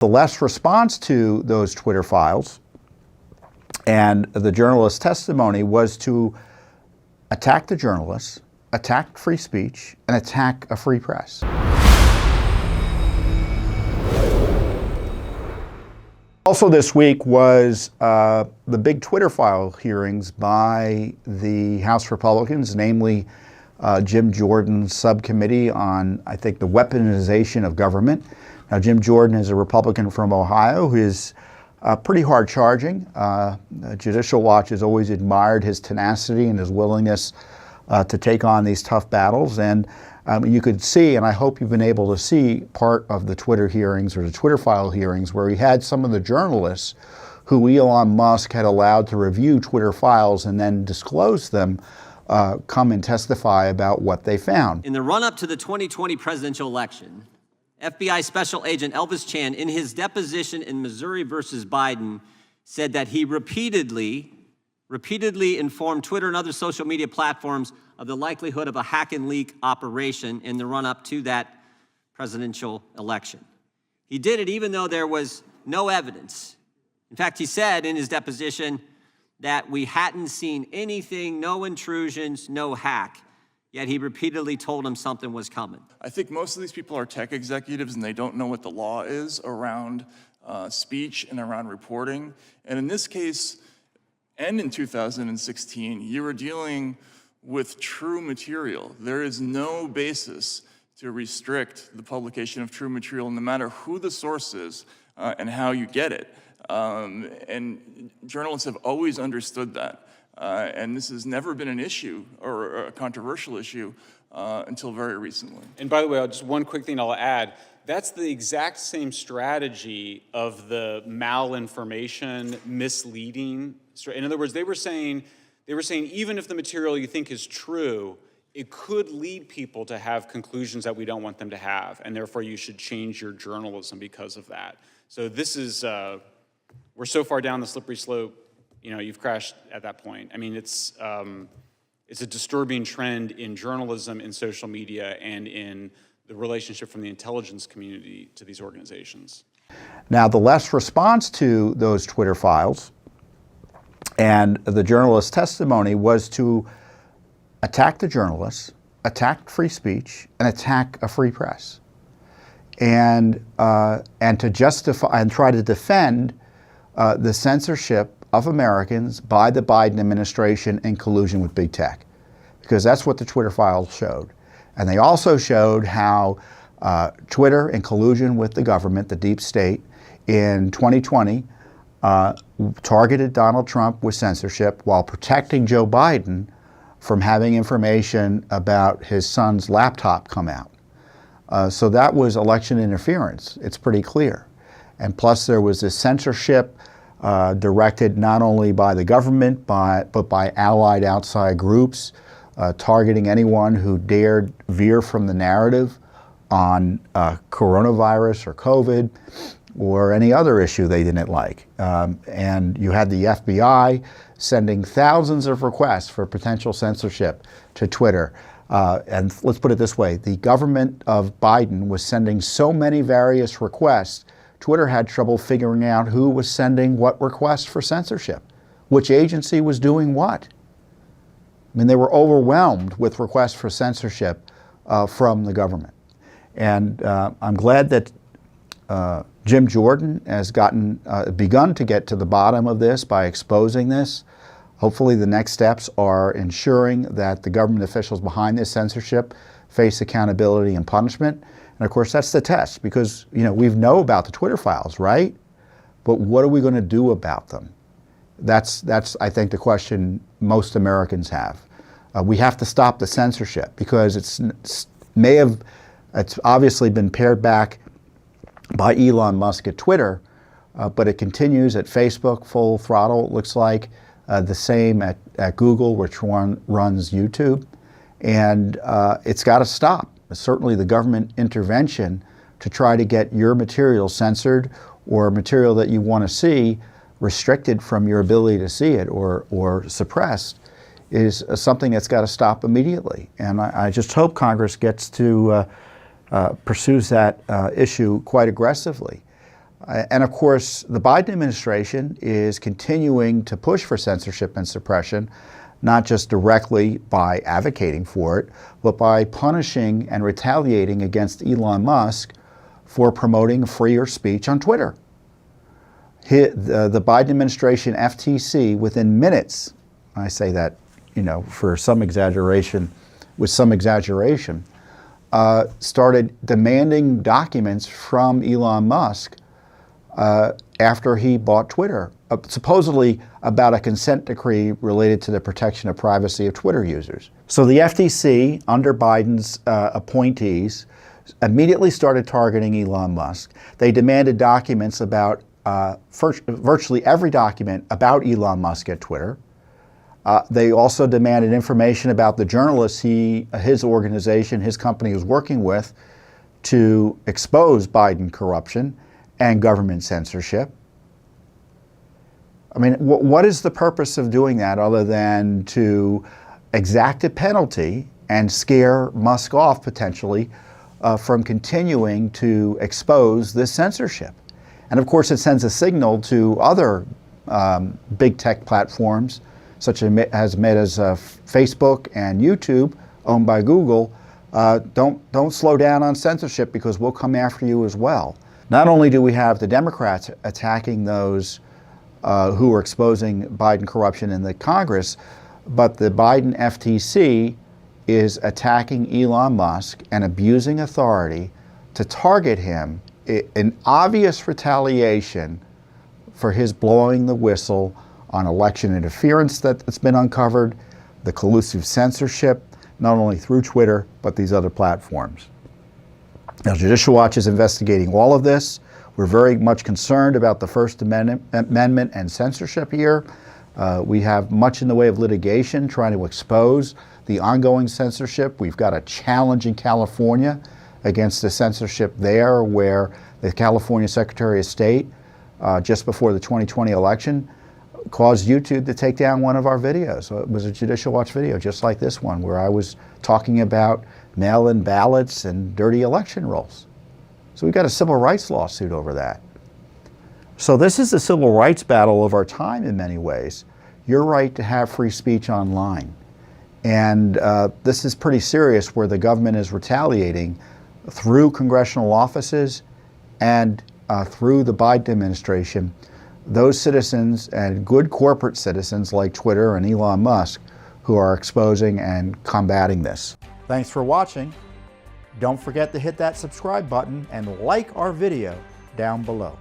The left's response to those Twitter files and the journalist's testimony was to attack the journalists, attack free speech, and attack a free press. Also this week was the big Twitter file hearings by the House Republicans, namely Jim Jordan's subcommittee on, I think, the weaponization of government. Now, Jim Jordan is a Republican from Ohio who is pretty hard-charging. Judicial Watch has always admired his tenacity and his willingness to take on these tough battles. And you could see, and I hope you've been able to see, part of the Twitter hearings or the Twitter file hearings where he had some of the journalists who Elon Musk had allowed to review Twitter files and then disclose them come and testify about what they found. In the run-up to the 2020 presidential election, FBI Special Agent Elvis Chan, in his deposition in Missouri versus Biden, said that he repeatedly informed Twitter and other social media platforms of the likelihood of a hack and leak operation in the run-up to that presidential election. He did it even though there was no evidence. In fact, he said in his deposition that we hadn't seen anything, no intrusions, no hack. Yet he repeatedly told him something was coming. I think most of these people are tech executives and they don't know what the law is around speech and around reporting. And in this case, and in 2016, you were dealing with true material. There is no basis to restrict the publication of true material, no matter who the source is and how you get it. And journalists have always understood that. And this has never been an issue or a controversial issue until very recently. And by the way, just one quick thing I'll add. That's the exact same strategy of the malinformation, misleading. In other words, they were saying even if the material you think is true, it could lead people to have conclusions that we don't want them to have, and therefore you should change your journalism because of that. So this is, we're so far down the slippery slope, you know, you've crashed at that point. I mean, it's a disturbing trend in journalism, in social media, and in the relationship from the intelligence community to these organizations. Now, the left's response to those Twitter files and the journalist's testimony was to attack the journalists, attack free speech, and attack a free press, and to justify and try to defend the censorship of Americans by the Biden administration in collusion with big tech, because that's what the Twitter files showed. And they also showed how Twitter, in collusion with the government, the deep state, in 2020 targeted Donald Trump with censorship while protecting Joe Biden from having information about his son's laptop come out. So that was election interference. It's pretty clear. And plus there was this censorship directed not only by the government, but by allied outside groups, targeting anyone who dared veer from the narrative on coronavirus or COVID or any other issue they didn't like. And you had the FBI sending thousands of requests for potential censorship to Twitter. And let's put it this way, the government of Biden was sending so many various requests, Twitter had trouble figuring out who was sending what requests for censorship, which agency was doing what. I mean, they were overwhelmed with requests for censorship from the government. And I'm glad that Jim Jordan has begun to get to the bottom of this by exposing this. Hopefully the next steps are ensuring that the government officials behind this censorship face accountability and punishment. And of course, that's the test, because we know about the Twitter files, right? But what are we going to do about them? That's I think the question most Americans have. We have to stop the censorship because it's obviously been pared back by Elon Musk at Twitter, but it continues at Facebook full throttle, it looks like. The same at Google, which runs YouTube. And it's got to stop. Certainly the government intervention to try to get your material censored or material that you want to see restricted from your ability to see it or suppressed is something that's got to stop immediately. And I just hope Congress gets to pursues that issue quite aggressively. And of course, the Biden administration is continuing to push for censorship and suppression, not just directly by advocating for it, but by punishing and retaliating against Elon Musk for promoting freer speech on Twitter. The Biden administration FTC, within minutes, I say that, for some exaggeration, with some exaggeration, started demanding documents from Elon Musk after he bought Twitter, supposedly about a consent decree related to the protection of privacy of Twitter users. So the FTC, under Biden's appointees, immediately started targeting Elon Musk. They demanded documents about virtually every document about Elon Musk at Twitter. They also demanded information about the journalists his organization, his company was working with to expose Biden corruption and government censorship. I mean, what is the purpose of doing that other than to exact a penalty and scare Musk off potentially from continuing to expose this censorship? And of course, it sends a signal to other big tech platforms, such as Facebook and YouTube, owned by Google. Don't slow down on censorship because we'll come after you as well. Not only do we have the Democrats attacking those who are exposing Biden corruption in the Congress, but the Biden FTC is attacking Elon Musk and abusing authority to target him in obvious retaliation for his blowing the whistle on election interference that's been uncovered, the collusive censorship, not only through Twitter, but these other platforms. Now, Judicial Watch is investigating all of this. We're very much concerned about the First Amendment and censorship here. We have much in the way of litigation trying to expose the ongoing censorship. We've got a challenge in California against the censorship there, where the California Secretary of State, just before the 2020 election, caused YouTube to take down one of our videos. It was a Judicial Watch video, just like this one, where I was talking about mail-in ballots and dirty election rolls. So we've got a civil rights lawsuit over that. So this is the civil rights battle of our time in many ways. Your right to have free speech online. And this is pretty serious, where the government is retaliating through congressional offices and through the Biden administration, those citizens and good corporate citizens like Twitter and Elon Musk who are exposing and combating this. Thanks for watching. Don't forget to hit that subscribe button and like our video down below.